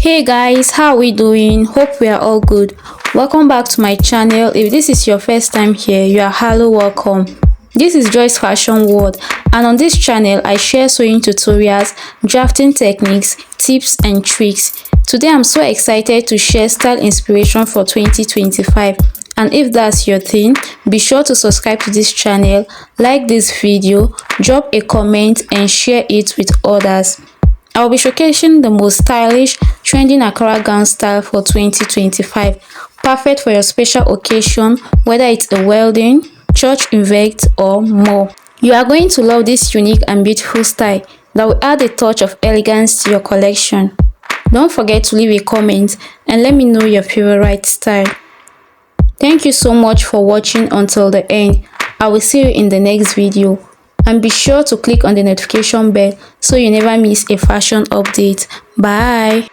Hey guys, how are we doing? Hope we are all good. Welcome back to my channel. If this is your first time here, you are hello welcome. This is Joy's Fashion World, and on this channel I share sewing tutorials, drafting techniques, tips and tricks. Today I'm so excited to share style inspiration for 2025, and if that's your thing, be sure to subscribe to this channel, like this video, drop a comment and share it with others. I'll be showcasing the most stylish, trending Ankara gown style for 2025, perfect for your special occasion, whether it's a wedding, church event, or more. You are going to love this unique and beautiful style that will add a touch of elegance to your collection. Don't forget to leave a comment and let me know your favorite style. Thank you so much for watching until the end. I will see you in the next video. And be sure to click on the notification bell so you never miss a fashion update. Bye.